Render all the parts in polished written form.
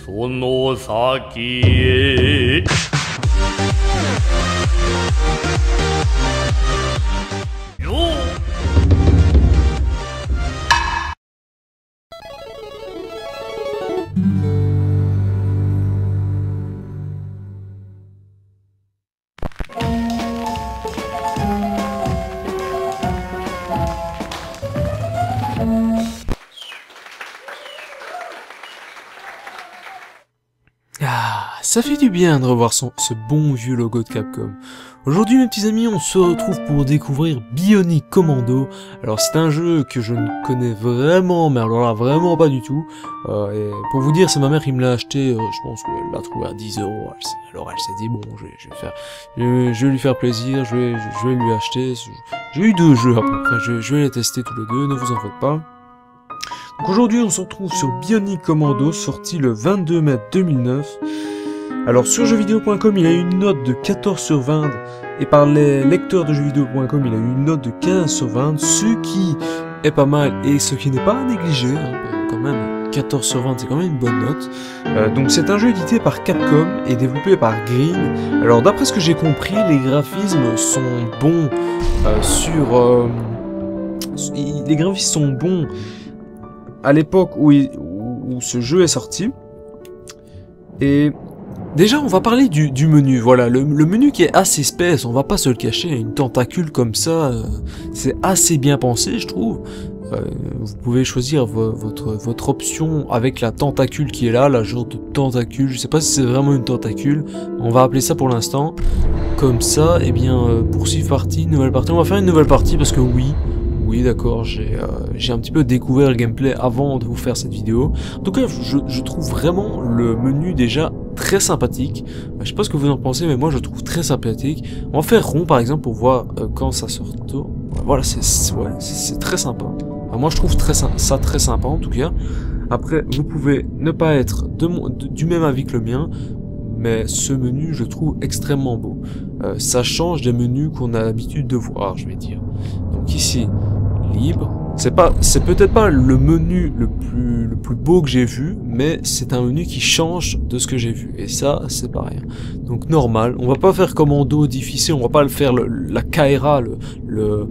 その先へよう Ah, ça fait du bien de revoir ce bon vieux logo de Capcom. Aujourd'hui mes petits amis, on se retrouve pour découvrir Bionic Commando. Alors c'est un jeu que je ne connais vraiment, mais alors là vraiment pas du tout. Et pour vous dire, c'est ma mère qui me l'a acheté, je pense qu'elle l'a trouvé à 10 €. Alors elle s'est dit bon, je vais lui faire plaisir, je vais lui acheter. J'ai eu 2 jeux à peu près, je vais les tester tous les deux, ne vous en faites pas. Donc aujourd'hui on se retrouve sur Bionic Commando, sorti le 22 mai 2009. Alors sur jeuxvideo.com il a eu une note de 14 sur 20 et par les lecteurs de jeuxvideo.com il a eu une note de 15 sur 20, ce qui est pas mal et ce qui n'est pas à négliger, hein, quand même 14 sur 20 c'est quand même une bonne note. Donc c'est un jeu édité par Capcom et développé par Green. Alors d'après ce que j'ai compris, les graphismes sont bons les graphismes sont bons à l'époque où ce jeu est sorti. Et déjà on va parler du menu, voilà, le menu qui est assez space, on va pas se le cacher, une tentacule comme ça, c'est assez bien pensé je trouve. Vous pouvez choisir votre option avec la tentacule qui est là, la genre de tentacule, je sais pas si c'est vraiment une tentacule, on va appeler ça pour l'instant, comme ça, et bien poursuivre partie, nouvelle partie, on va faire une nouvelle partie parce que oui d'accord, j'ai un petit peu découvert le gameplay avant de vous faire cette vidéo. En tout cas, je trouve vraiment le menu déjà très sympathique. Je sais pas ce que vous en pensez, mais moi je trouve très sympathique. On va faire rond par exemple pour voir quand ça se retourne. Voilà, c'est très sympa. Enfin, moi je trouve ça très sympa en tout cas. Après, vous pouvez ne pas être du même avis que le mien, mais ce menu je trouve extrêmement beau. Ça change des menus qu'on a l'habitude de voir, je vais dire. Donc ici, libre. C'est peut-être pas le menu le plus beau que j'ai vu, mais c'est un menu qui change de ce que j'ai vu. Et ça, c'est pas rien. Donc normal, on va pas faire commando difficile, on va pas le faire la Kaira, non,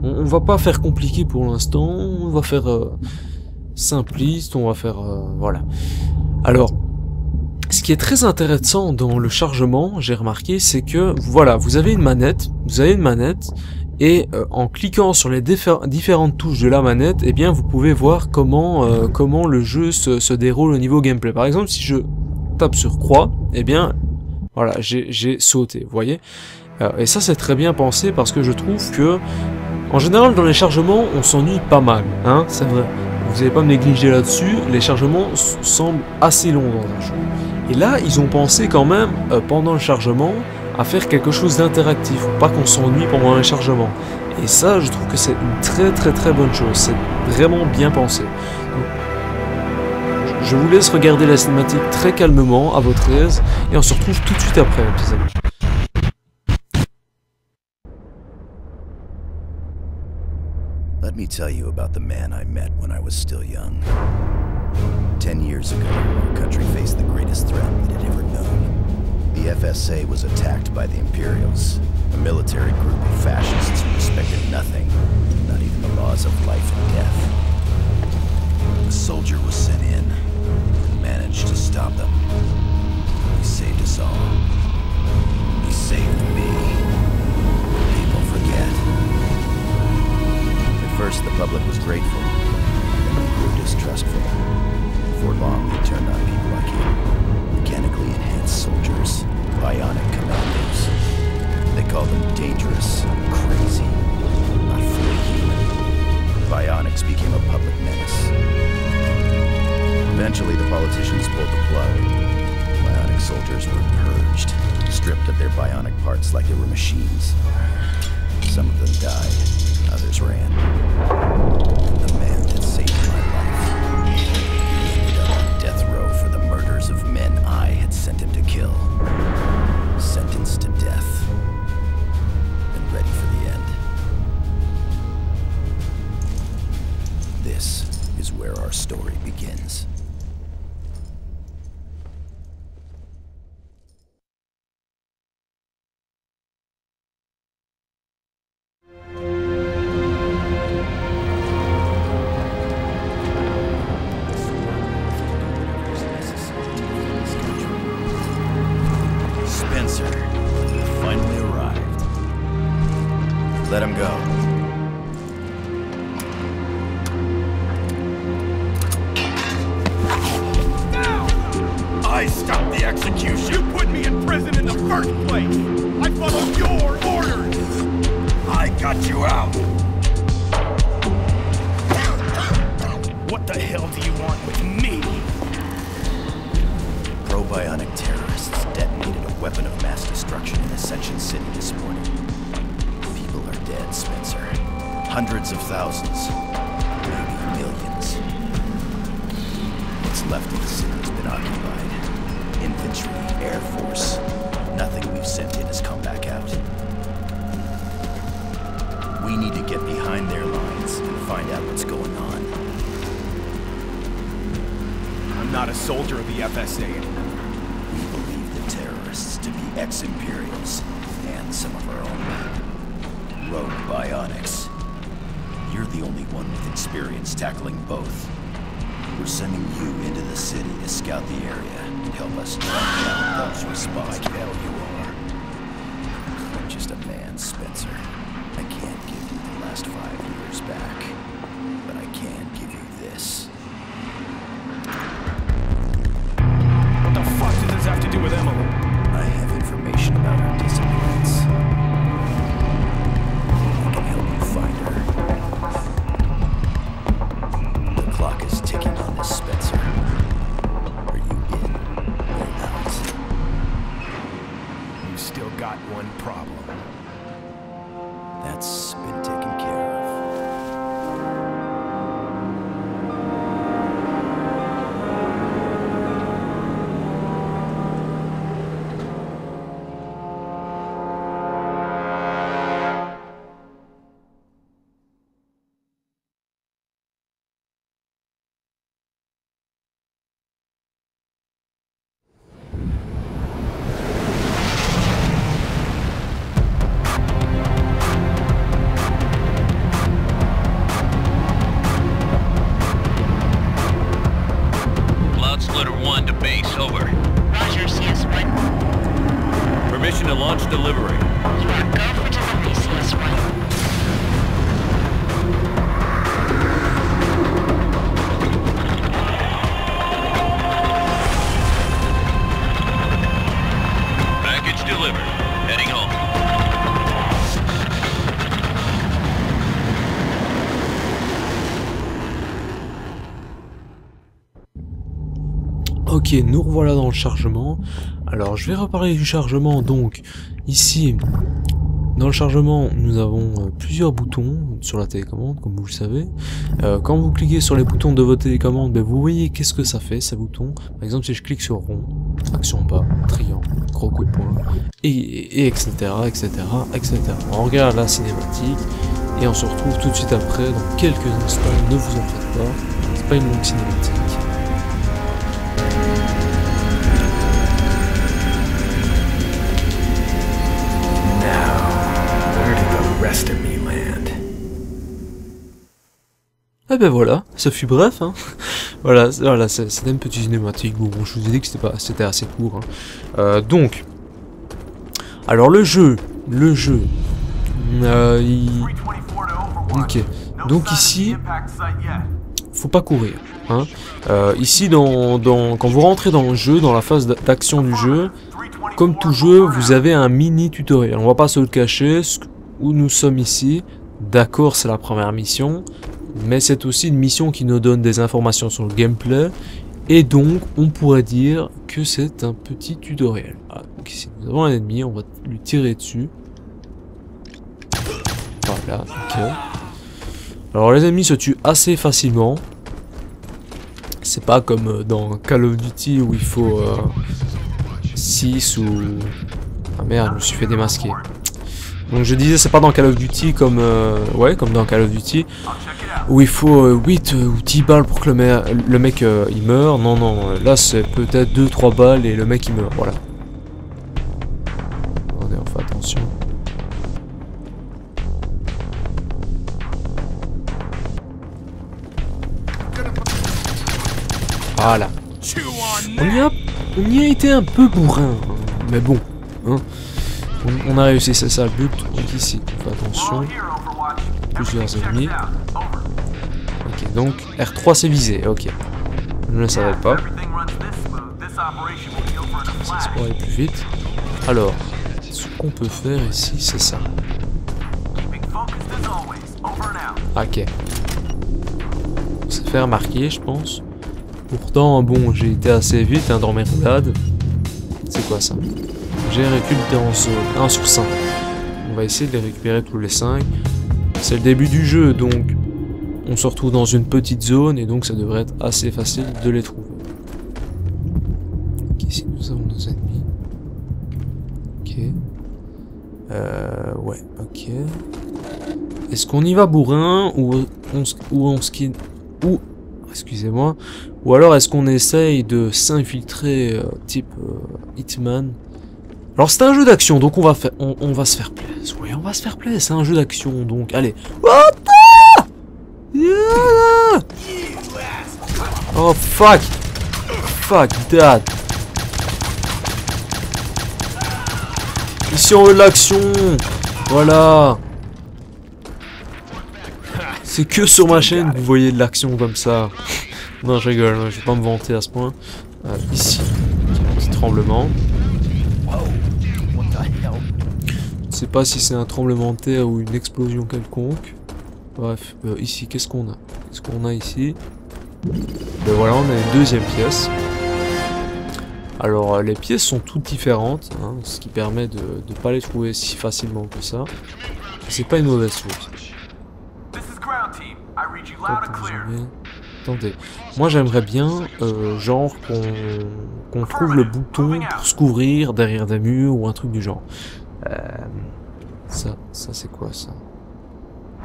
on va pas faire compliqué pour l'instant, on va faire simpliste, on va faire voilà. Alors, ce qui est très intéressant dans le chargement, j'ai remarqué, c'est que voilà, vous avez une manette, et en cliquant sur les différentes touches de la manette, eh bien vous pouvez voir comment le jeu se déroule au niveau gameplay. Par exemple, si je tape sur croix, eh bien voilà, j'ai sauté, vous voyez. Et ça c'est très bien pensé parce que je trouve que en général dans les chargements on s'ennuie pas mal, hein, c'est vrai. Vous n'allez pas me négliger là-dessus, les chargements semblent assez longs dans un jeu. Et là, ils ont pensé quand même, pendant le chargement, à faire quelque chose d'interactif, pour pas qu'on s'ennuie pendant un chargement. Et ça, je trouve que c'est une très bonne chose, c'est vraiment bien pensé. Donc, je vous laisse regarder la cinématique très calmement, à votre aise, et on se retrouve tout de suite après, mes petits amis. Let me tell you about the man I met when I was still young. 10 years ago, our country faced the greatest threat it had ever known. The FSA was attacked by the Imperials, a military group of fascists who respected nothing, not even the laws of life and death. A soldier was sent in and managed to stop them. He saved us all. He saved me. People forget. At first, the public was grateful, then they grew distrustful. Before long, they turned on people like him, mechanically enhanced soldiers, bionic commandos. They called them dangerous, crazy, not fully human. Bionics became a public menace. Eventually, the politicians pulled the plug. Bionic soldiers were purged, stripped of their bionic parts like they were machines. Some of them died, others ran. The man that saved my life, he ended up on death row for the murders of men I had sent him to kill. Sentenced to death, and ready for the end. This is where our story begins. Spencer finally arrived. Let him go. I stopped the execution! You put me in prison in the first place! I followed your orders! I got you out! What the hell do you want with me? Probionic terrorists detonated a weapon of mass destruction in Ascension City this morning. People are dead, Spencer. Hundreds of thousands. Maybe millions. What's left of the city has been occupied. Infantry, Air Force. Nothing we've sent in has come back out. We need to get behind their lines and find out what's going on. I'm not a soldier of the FSA anymore. We believe the terrorists to be ex-Imperials and some of our own. Rogue Bionics. You're the only one with experience tackling both. We're sending you into the city to scout the area and help us track down those responsible. Hell you are. I'm just a man, Spencer. I can't give you the last 5 years back, but I can give you this. What the fuck does this have to do with Emily? I have information about her disappearance. I can help you find her. The clock is ticking on this, Spencer. Are you in or out? You've still got one problem. That's been taken care of. Splitter 1 to base, over. Roger, CS1. Permission to launch delivery. You are go for delivery, CS1. Package delivered. Heading home. Ok, nous revoilà dans le chargement. Alors je vais reparler du chargement. Donc ici, dans le chargement, nous avons plusieurs boutons sur la télécommande, comme vous le savez. Quand vous cliquez sur les boutons de votre télécommande, ben, vous voyez qu'est-ce que ça fait, ces boutons. Par exemple, si je clique sur rond, action bas, triangle, gros coup de poing, et etc, etc, etc. On regarde la cinématique, et on se retrouve tout de suite après, dans quelques instants. Ne vous en faites pas, c'est pas une longue cinématique. Rest of me land. Ah ben voilà, ça fut bref, hein. voilà, c'était une petite cinématique. Bon, je vous ai dit que c'était assez court. Hein. Donc, alors le jeu, ok. Donc ici, faut pas courir. Hein. Ici, quand vous rentrez dans le jeu, dans la phase d'action du jeu, comme tout jeu, vous avez un mini tutoriel. On va pas se le cacher. Où nous sommes ici, d'accord, c'est la première mission, mais c'est aussi une mission qui nous donne des informations sur le gameplay, et donc on pourrait dire que c'est un petit tutoriel. Ah, donc ici nous avons un ennemi, on va lui tirer dessus. Voilà, ok. Alors les ennemis se tuent assez facilement. C'est pas comme dans Call of Duty où il faut 6 ou... Ah merde, je me suis fait démasquer. Donc je disais, c'est pas dans Call of Duty comme ouais, comme dans Call of Duty où il faut 8 ou 10 balles pour que le mec il meurt. Non non, là c'est peut-être 2-3 balles et le mec il meurt, voilà. Attendez, on fait attention. Voilà. On y a été un peu bourrin, hein, mais bon, hein. On a réussi, c'est ça le but. Donc ici, on fait attention. Plusieurs ennemis. Ok, donc R3 c'est visé, ok. Je ne le savais pas. Ça se pourrait aller plus vite. Alors, ce qu'on peut faire ici, c'est ça. Ok. On s'est fait remarquer, je pense. Pourtant, bon, j'ai été assez vite hein, dans mes roulades. C'est quoi ça? J'ai récupéré en zone 1 sur 5. On va essayer de les récupérer tous les 5. C'est le début du jeu, donc on se retrouve dans une petite zone et donc ça devrait être assez facile de les trouver. Ok, ici nous avons nos ennemis. Ok. Ouais, ok. Est-ce qu'on y va bourrin ou on skin ou excusez-moi, ou alors est-ce qu'on essaye de s'infiltrer type Hitman? Alors c'est un jeu d'action, donc on va se faire plaisir. Oui, on va se faire plaisir, c'est un jeu d'action, donc allez. What the... Yeah. Oh fuck. Fuck that. Ici on veut de l'action. Voilà. C'est que sur ma chaîne que vous voyez de l'action comme ça. Non, je rigole, je vais pas me vanter à ce point. Ici, un petit tremblement. Je sais pas si c'est un tremblement de terre ou une explosion quelconque. Bref, ici, qu'est-ce qu'on a? Qu'est-ce qu'on a ici? Ben voilà, on a une deuxième pièce. Alors, les pièces sont toutes différentes, hein, ce qui permet de ne pas les trouver si facilement que ça. C'est pas une mauvaise chose. Attendez, moi j'aimerais bien, genre, qu'on trouve le bouton pour se couvrir derrière des murs ou un truc du genre. Ça c'est quoi ça?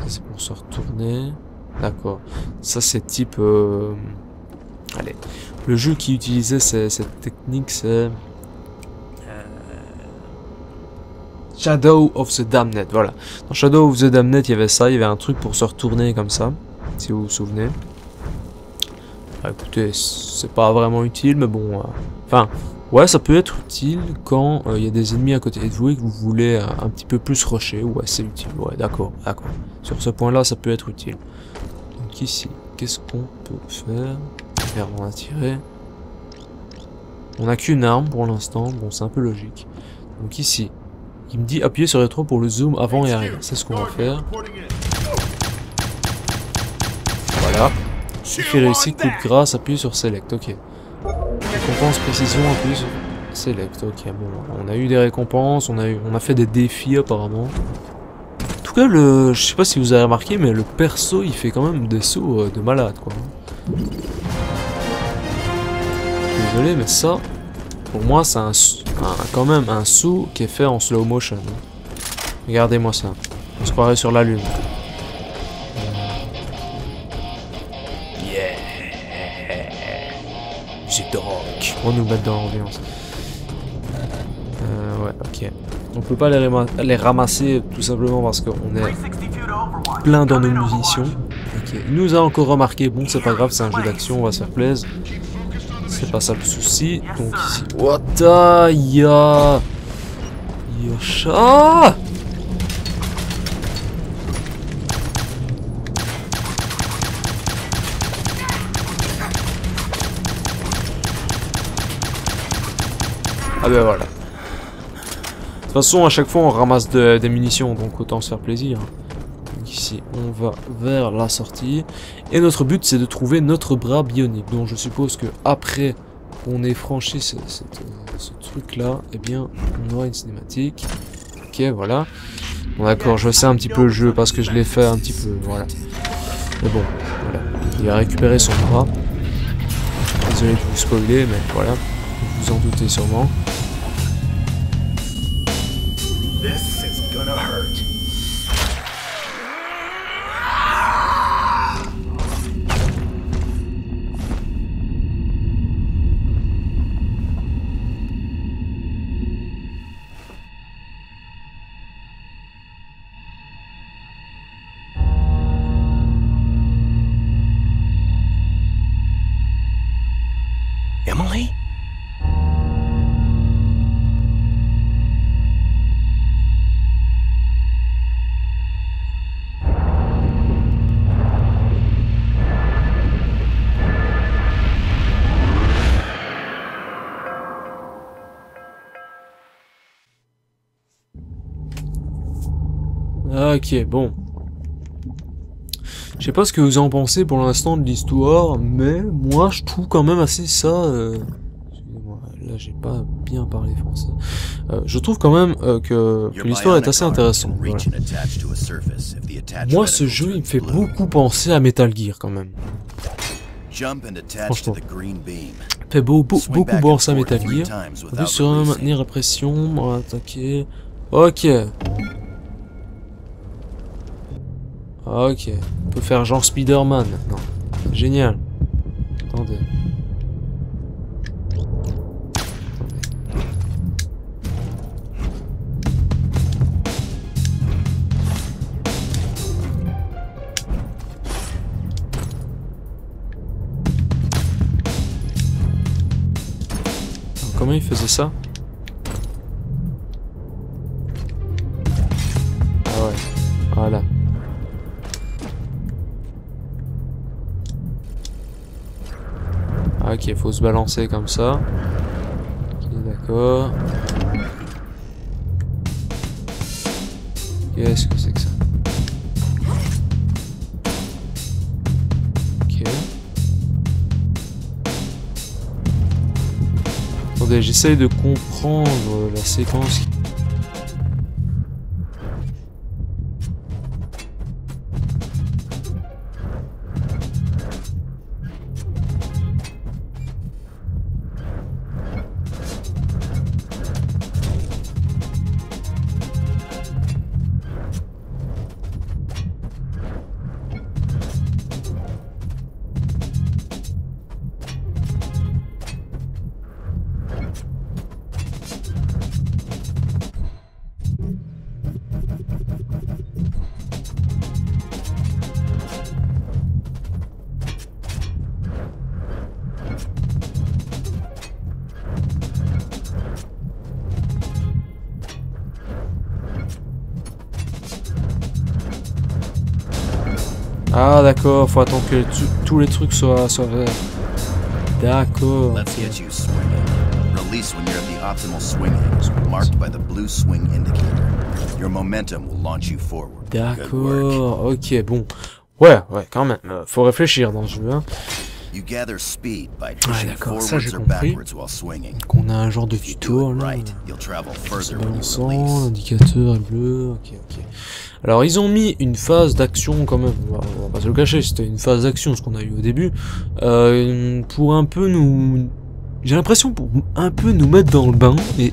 Ça c'est pour se retourner. D'accord. Ça c'est type... Allez. Le jeu qui utilisait cette technique c'est... Shadow of the Damned, voilà. Dans Shadow of the Damned, il y avait ça, il y avait un truc pour se retourner comme ça, si vous vous souvenez. Ah, écoutez, c'est pas vraiment utile, mais bon... Enfin, ouais, ça peut être utile quand il y a des ennemis à côté de vous et que vous voulez un petit peu plus rusher. Ouais, c'est utile, ouais, d'accord, d'accord. Sur ce point-là, ça peut être utile. Donc ici, qu'est-ce qu'on peut faire? On a tiré. On n'a qu'une arme pour l'instant, bon, c'est un peu logique. Donc ici... Il me dit appuyer sur R3 pour le zoom avant et arrière. C'est ce qu'on va faire. Voilà. Il fait réussir coup de grâce, appuyer sur Select. Ok. Récompense précision, appuyer sur Select. Ok. Bon, on a eu des récompenses, on a fait des défis apparemment. En tout cas, je sais pas si vous avez remarqué, mais le perso il fait quand même des sauts de malade quoi. Désolé, mais ça, pour moi, c'est quand même un saut qui est fait en slow motion. Regardez-moi ça. On se croirait sur la lune. Yeah. Musique de rock. On nous met dans l'ambiance. Ouais, ok. On peut pas les ramasser tout simplement parce qu'on est plein dans nos munitions. Ok. Il nous a encore remarqué. Bon, c'est pas grave, c'est un jeu d'action, on va se faire plaisir. C'est pas ça le souci. Donc ici. What ya Yosha. Ah ben voilà. De toute façon, à chaque fois, on ramasse des munitions, donc autant se faire plaisir. Donc ici, on va vers la sortie. Et notre but, c'est de trouver notre bras bionique. Donc je suppose que après qu'on ait franchi ce truc-là, eh bien, on aura une cinématique. Ok, voilà. Bon, d'accord, je sais un petit peu le jeu parce que je l'ai fait un petit peu, voilà. Mais bon, voilà. Il a récupéré son bras. Désolé de vous spoiler, mais voilà. Vous en doutez sûrement. This is gonna hurt. Ok, bon. Je sais pas ce que vous en pensez pour l'instant de l'histoire, mais moi je trouve quand même assez ça... Excusez-moi, là j'ai pas bien parlé français. Je trouve quand même que l'histoire est assez intéressante. Voilà. Moi ce jeu il me fait beaucoup penser à Metal Gear quand même. Franchement. Il fait beaucoup penser à Metal Gear. Appuie sur un, maintenir la pression, attaquer... Ok. Ok. On peut faire genre Spider-Man maintenant. Génial. Attendez. Comment il faisait ça? Ah ouais. Voilà. Ok, faut se balancer comme ça. Ok, d'accord. Qu'est-ce que c'est que ça? Ok. Attendez, j'essaye de comprendre la séquence. Ah d'accord, faut attendre que tous les trucs soient verts. D'accord. Let's get you swinging. Release when you're at the optimal swing angle, marked by the blue swing indicator. Your momentum will launch you forward. D'accord, ok, bon. Ouais, quand même, faut réfléchir dans ce jeu. Hein. You gather speed by pushing ça j'ai forwards or compris. backwards while swinging. Qu'on a un genre de If you tuto do it là. right, you'll travel further when you Balançant, release. l'indicateur est bleu, ok. Alors ils ont mis une phase d'action quand même, on va pas se le cacher, c'était une phase d'action ce qu'on a eu au début, pour un peu nous... J'ai l'impression pour un peu nous mettre dans le bain, et...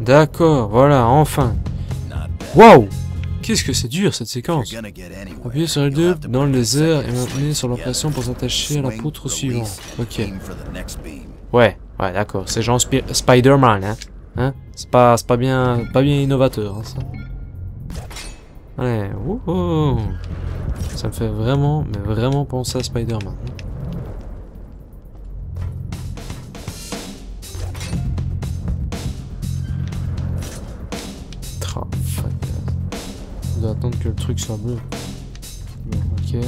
D'accord, voilà, enfin. Waouh! Qu'est-ce que c'est dur cette séquence. Appuyez sur L2 dans les airs et maintenez sur la pression pour s'attacher à la poutre suivante. Ok. Ouais, d'accord, c'est genre Spider-Man, hein? C'est pas bien innovateur, hein, ça. Ouais, wouhou. Ça me fait vraiment, mais vraiment penser à Spider-Man. On doit attendre que le truc soit bleu. Bon, ok. Ok.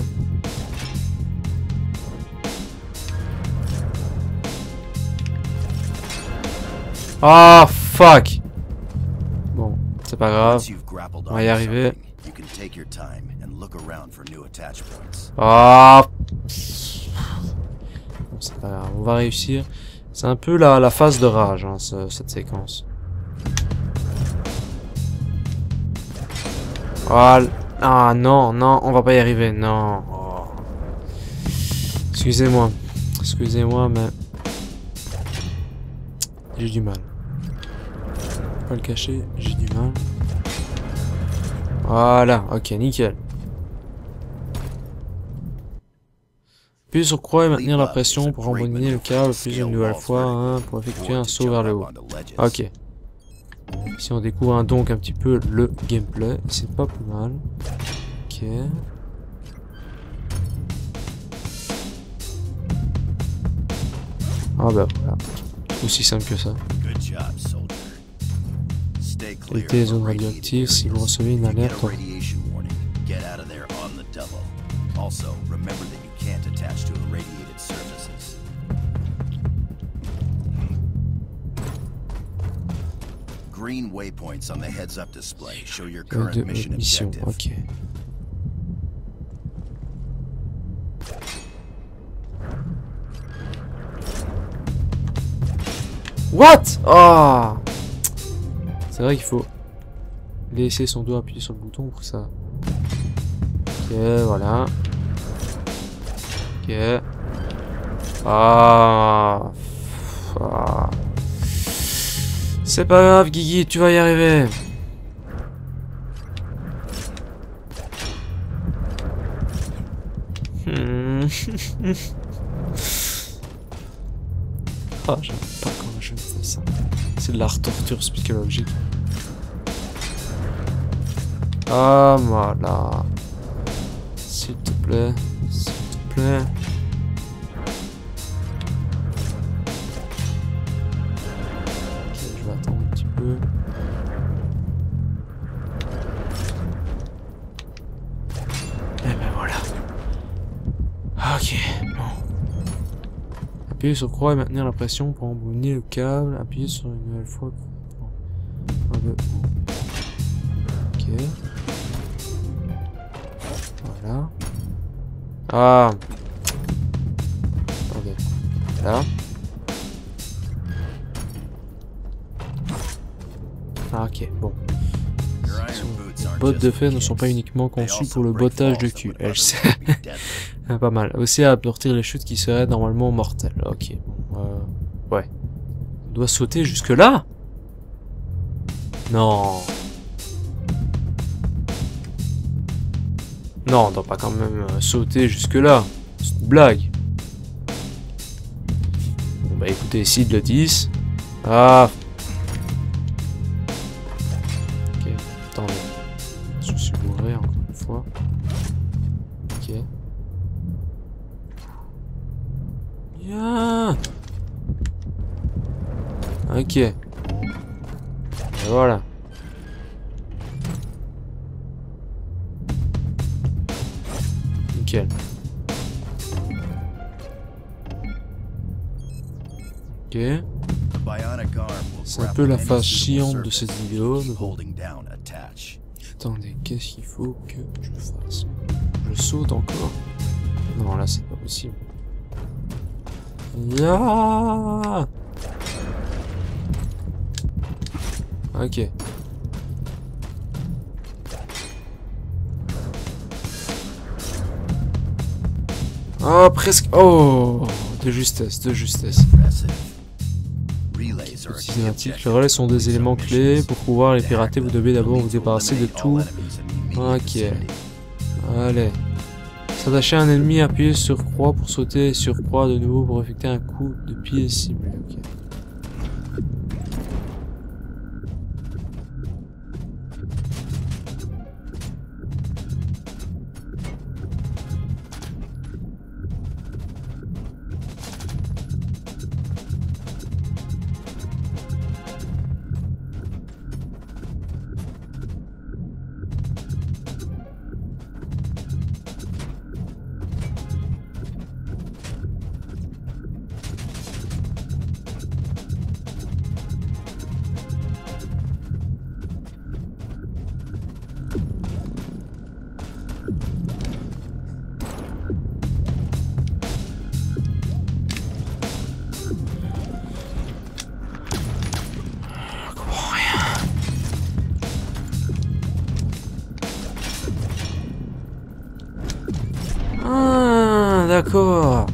Ah, fuck! Bon, c'est pas grave. Once you've grappled On va y onto arriver. something, you can take your time and look around for new attach points. Ah! Bon, c'est pas grave, on va réussir. C'est un peu la phase de rage, hein, cette séquence. Ah non, non, on va pas y arriver, non. Oh. Excusez-moi. Excusez-moi, mais... j'ai du mal. Pas le cacher, j'ai du mal. Voilà, ok, nickel. Appuyez sur croix et maintenir la pression pour rembobiner le câble, puis une nouvelle fois, hein, pour effectuer un saut vers le haut. Ok. Ici on découvre donc un petit peu le gameplay, c'est pas plus mal. Ok. Ah bah voilà. Aussi simple que ça. Good job, soldier. Stay clear Évitez les of zones irradiated radioactives si vous areas. recevez une If you get alerte. a radiation warning, get out of there on the double. Also, remember that you can't attach to irradiated surfaces. Green waypoints on the heads-up display show your current mission Mission, objective. ok. What? Ah! C'est vrai qu'il faut laisser son doigt appuyé sur le bouton pour que ça... Ok, voilà. Ok. Ah. Ah. C'est pas grave, Guigui, tu vas y arriver. Ah, j'aime pas quand je fais ça. C'est de la torture psychologique. Ah, voilà. S'il te plaît. S'il te plaît. Ok, je vais attendre un petit peu. Et ben voilà. Ok, bon. Appuyez sur croix et maintenir la pression pour embobiner le câble. Appuyez sur une nouvelle fois. Ok. Voilà. Ah. Attendez. Là. Ah, ok, bon. Your iron boots aren't Les bottes just de for fer ne kicks. sont pas uniquement They conçues also pour le break bottage de falls that cul. would Elle otherwise sait. be deadly. Pas mal. Aussi à amortir les chutes qui seraient normalement mortelles. Ok, bon. Ouais. On doit sauter jusque là? Non. Non, on doit pas quand même sauter jusque là. C'est une blague. Bon bah écoutez, s'ils le disent. Ah. Ok, attendez. Je me suis bourré encore une fois. Ok. Bien. Ok. Et voilà. Nickel. Ok. The bionic arm will C'est un grapple peu la any phase suitable chiante de cette surface vidéo, keep mais bon. holding down attach. Attendez, qu'est-ce qu'il faut que je fasse? Je saute encore? Non, là c'est pas possible. Ya. Ok. Oh, presque. Oh, de justesse, de justesse. Impressive. Relays are a Petits key cinématiques. objective Les relais sont of des these éléments missions. clés. Pour pouvoir les pirater, vous devez d'abord vous You'll need to débarrasser de eliminate tout. all enemies in the immediate Ok. vicinity. Allez. S'attacher à un ennemi, appuyer sur croix pour sauter, sur croix de nouveau pour effectuer un coup de pied simulé. Ok. d'accord.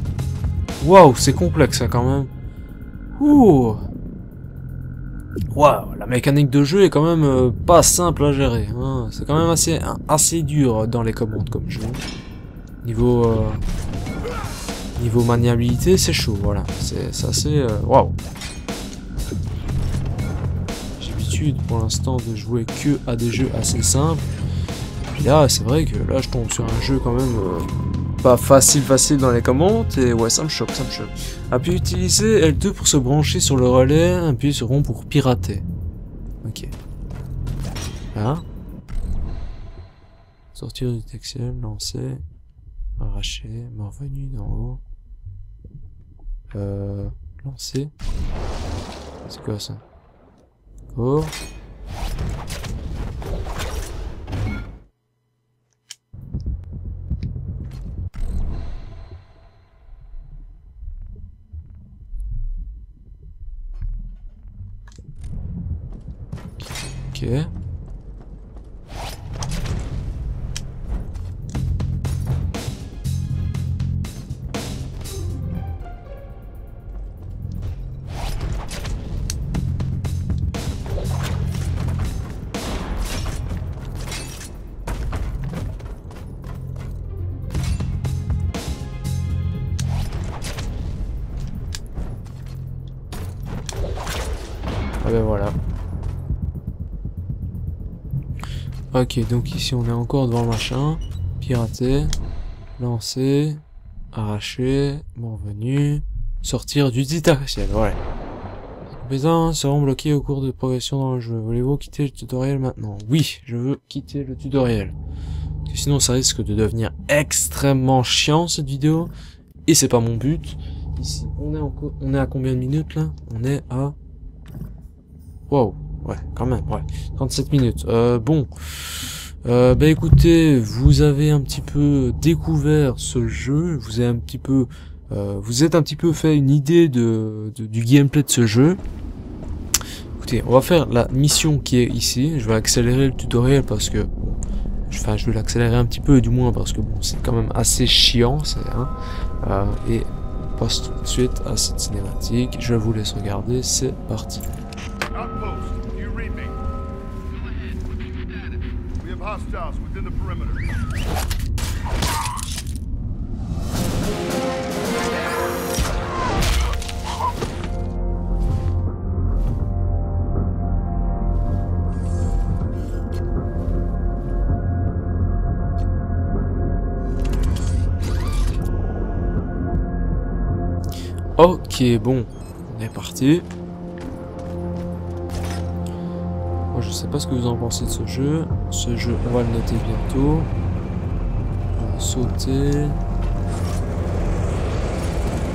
Waouh, c'est complexe ça quand même. Ouh. Waouh, la mécanique de jeu est quand même pas simple à gérer. Hein. C'est quand même assez dur dans les commandes comme jeu. Niveau maniabilité, c'est chaud, voilà. C'est assez... Waouh. J'ai l'habitude pour l'instant de jouer que à des jeux assez simples. Puis là, c'est vrai que là, je tombe sur un jeu quand même pas facile dans les commandes. Et ouais, ça me choque, ça me choque. Appuyez utiliser L2 pour se brancher sur le relais. Appuyez sur rond pour pirater. Ok. Là. Sortir du textile, lancer. Arracher, me revenu d'en haut. Lancer. C'est quoi ça? Oh. Ok. Ah ben voilà. Ok, donc ici on est encore devant le machin. Pirater. Lancer. Arracher. Bon revenu. Sortir du dictaciel, voilà. Les compétences seront bloquées au cours de progression dans le jeu. Voulez-vous quitter le tutoriel maintenant? Oui, je veux quitter le tutoriel. Parce que sinon ça risque de devenir extrêmement chiant cette vidéo. Et c'est pas mon but. Ici, on est à combien de minutes là? On est à... Wow, ouais, quand même, ouais. 37 minutes. Bon. Bah écoutez, vous avez un petit peu découvert ce jeu. Vous êtes un petit peu fait une idée du gameplay de ce jeu. Écoutez, on va faire la mission qui est ici. Je vais accélérer le tutoriel parce que... Enfin, je vais l'accélérer un petit peu du moins parce que bon, c'est quand même assez chiant. Hein, et on passe tout de suite à cette cinématique. Je vous laisse regarder. C'est parti. Outpost, do you read me? Go ahead. What's your status? We have hostiles within the perimeter. Ok, bon, on est parti. Moi, je sais pas ce que vous en pensez de ce jeu. Ce jeu, on va le noter bientôt. On va sauter.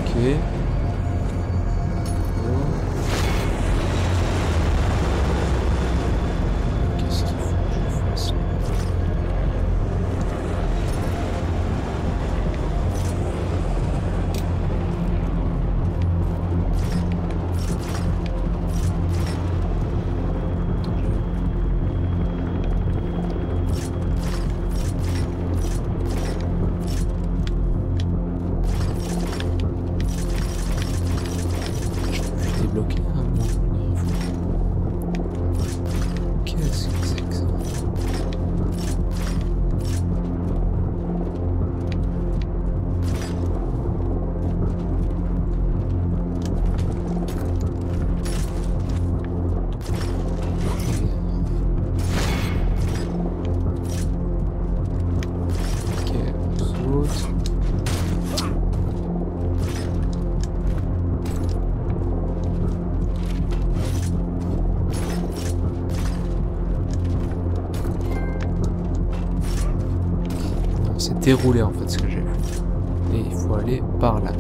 Ok. Qu'est-ce qu'il faut que je fasse là? Bloqué à un moment. Qu'est-ce que c'est que ça? Ok, on saute. C'est déroulé en fait ce que j'ai fait. Et il faut aller par là.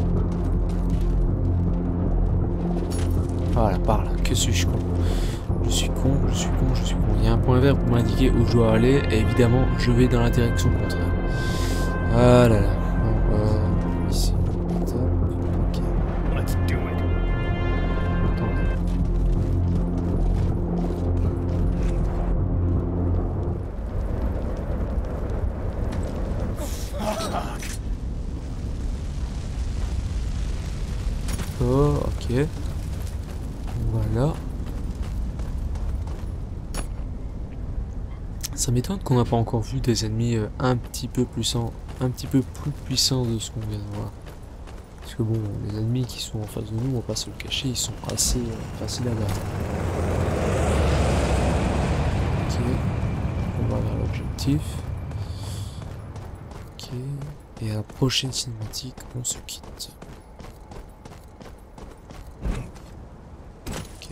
Voilà, par là. Que suis-je con? Je suis con, je suis con, je suis con. Il y a un point vert pour m'indiquer où je dois aller. Et évidemment, je vais dans la direction contraire. Ah là là. Bon, ici. Top. Ok. Let's do it. Attendez. Voilà. Ça m'étonne qu'on n'a pas encore vu des ennemis un petit peu plus puissants de ce qu'on vient de voir. Parce que bon, les ennemis qui sont en face de nous, on va pas se le cacher, ils sont assez faciles à battre. Ok, on va vers l'objectif. Ok, et à la prochaine cinématique, on se quitte. Ok.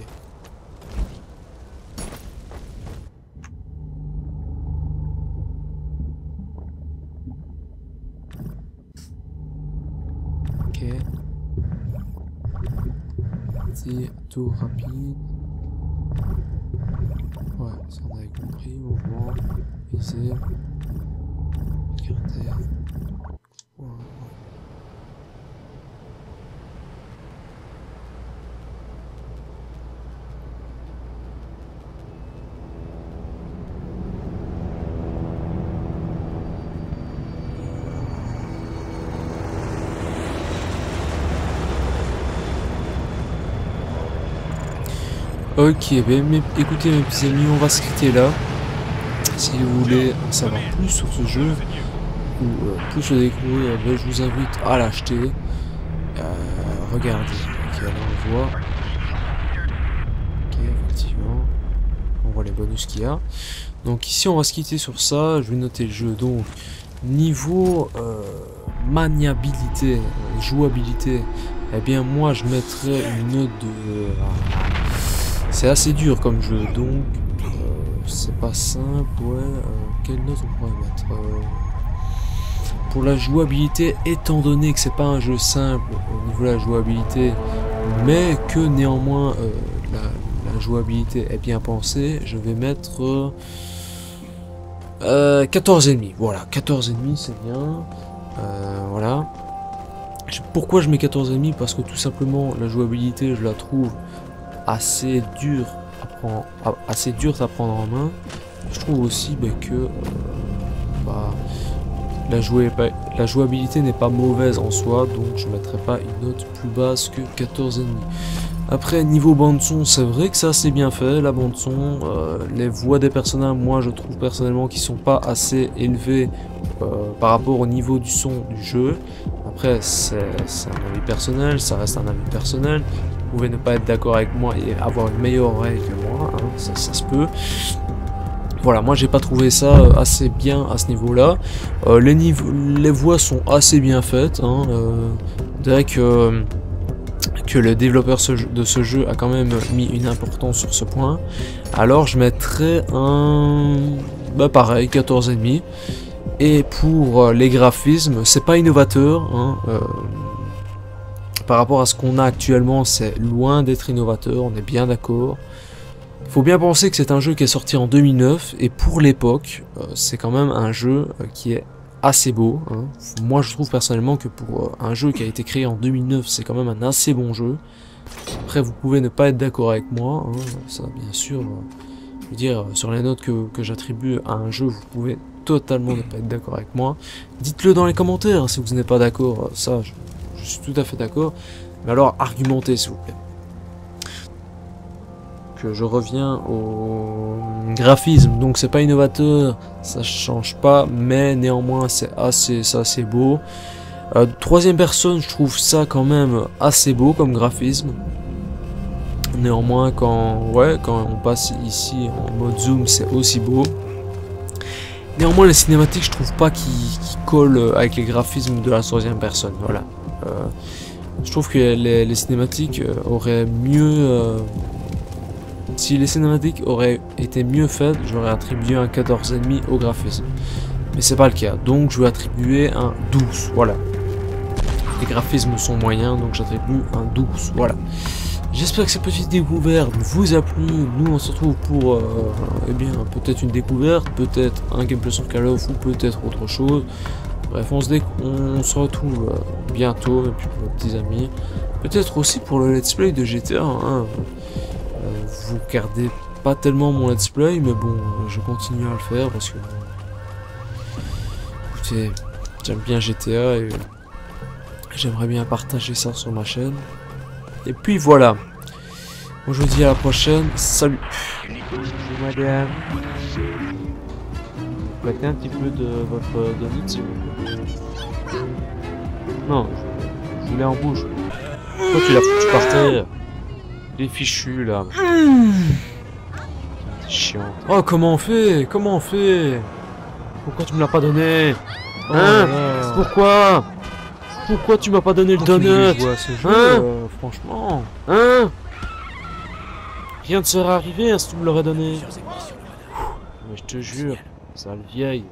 Ok. Petit tour rapide. Ouais, ça on avait compris. Mouvement, viser, regarder. Ouais. Ok, ben, écoutez mes petits amis, on va se quitter là. Si vous voulez en savoir plus sur ce jeu, ou plus le découvrir, ben, je vous invite à l'acheter. Regardez, ok, là on voit. Ok, effectivement, on voit les bonus qu'il y a. Donc ici on va se quitter sur ça, je vais noter le jeu. Donc, niveau maniabilité, jouabilité, eh bien moi je mettrais une note de... c'est assez dur comme jeu, donc c'est pas simple, ouais. Quelle note on pourrait mettre pour la jouabilité, étant donné que c'est pas un jeu simple au niveau de la jouabilité, mais que néanmoins la jouabilité est bien pensée, je vais mettre 14,5. Voilà, 14,5 c'est bien. Voilà. Pourquoi je mets 14,5? Parce que tout simplement la jouabilité je la trouve assez dur à prendre en main. Je trouve aussi que la jouabilité n'est pas mauvaise en soi, donc je ne mettrai pas une note plus basse que 14,5. Après niveau bande son, c'est vrai que ça c'est bien fait, la bande son, les voix des personnages, moi je trouve personnellement qu'ils sont pas assez élevés par rapport au niveau du son du jeu. Après c'est un avis personnel, ça reste un avis personnel. Vous pouvez ne pas être d'accord avec moi et avoir une meilleure oreille que moi, hein, ça se peut. Voilà, moi j'ai pas trouvé ça assez bien à ce niveau-là. Les voix sont assez bien faites. Hein, on dirait que le développeur de ce jeu a quand même mis une importance sur ce point. Alors je mettrais un... pareil, 14,5. Et pour les graphismes, c'est pas innovateur. Hein, par rapport à ce qu'on a actuellement, c'est loin d'être innovateur, on est bien d'accord. Il faut bien penser que c'est un jeu qui est sorti en 2009, et pour l'époque, c'est quand même un jeu qui est assez beau. Hein. Moi je trouve personnellement que pour un jeu qui a été créé en 2009, c'est quand même un assez bon jeu. Après vous pouvez ne pas être d'accord avec moi, hein. Ça bien sûr, je veux dire, sur les notes que j'attribue à un jeu, vous pouvez totalement ne pas être d'accord avec moi. Dites-le dans les commentaires si vous n'êtes pas d'accord, ça je suis tout à fait d'accord, mais alors argumentez s'il vous plaît. Que je reviens au graphisme, donc c'est pas innovateur, ça change pas, mais néanmoins c'est assez beau. Troisième personne, je trouve ça quand même assez beau comme graphisme. Néanmoins quand on passe ici en mode zoom, c'est aussi beau. Néanmoins les cinématiques, je trouve pas qu'ils collent avec les graphismes de la troisième personne. Voilà. Je trouve que les cinématiques auraient mieux... si les cinématiques auraient été mieux faites, j'aurais attribué un 14,5 au graphisme. Mais c'est pas le cas, donc je vais attribuer un 12, voilà. Les graphismes sont moyens, donc j'attribue un 12, voilà. J'espère que cette petite découverte vous a plu. Nous on se retrouve pour eh bien peut-être une découverte, peut-être un gameplay sur Call of ou peut-être autre chose. Bref, on se retrouve bientôt, et puis pour nos petits amis. Peut-être aussi pour le let's play de GTA. Hein. Vous regardez pas tellement mon let's play, mais bon, je continue à le faire parce que... écoutez, j'aime bien GTA et j'aimerais bien partager ça sur ma chaîne. Et puis voilà. Moi je vous dis à la prochaine. Salut. Bonjour madame. Vous prêtez un petit peu de votre donut s'il vous plaît. Non, je voulais en bouche. Pourquoi tu l'as foutu par terre? Il est fichu là. C'est chiant. Oh, comment on fait? Comment on fait? Pourquoi tu me l'as pas donné? Oh Hein? là là. Pourquoi? Pourquoi tu m'as pas donné le Pourquoi tu voulais donut? jouer à ce jeu, Hein? franchement. Hein? Rien ne serait arrivé hein, si tu me l'aurais donné. Mais je te jure, sale vieille.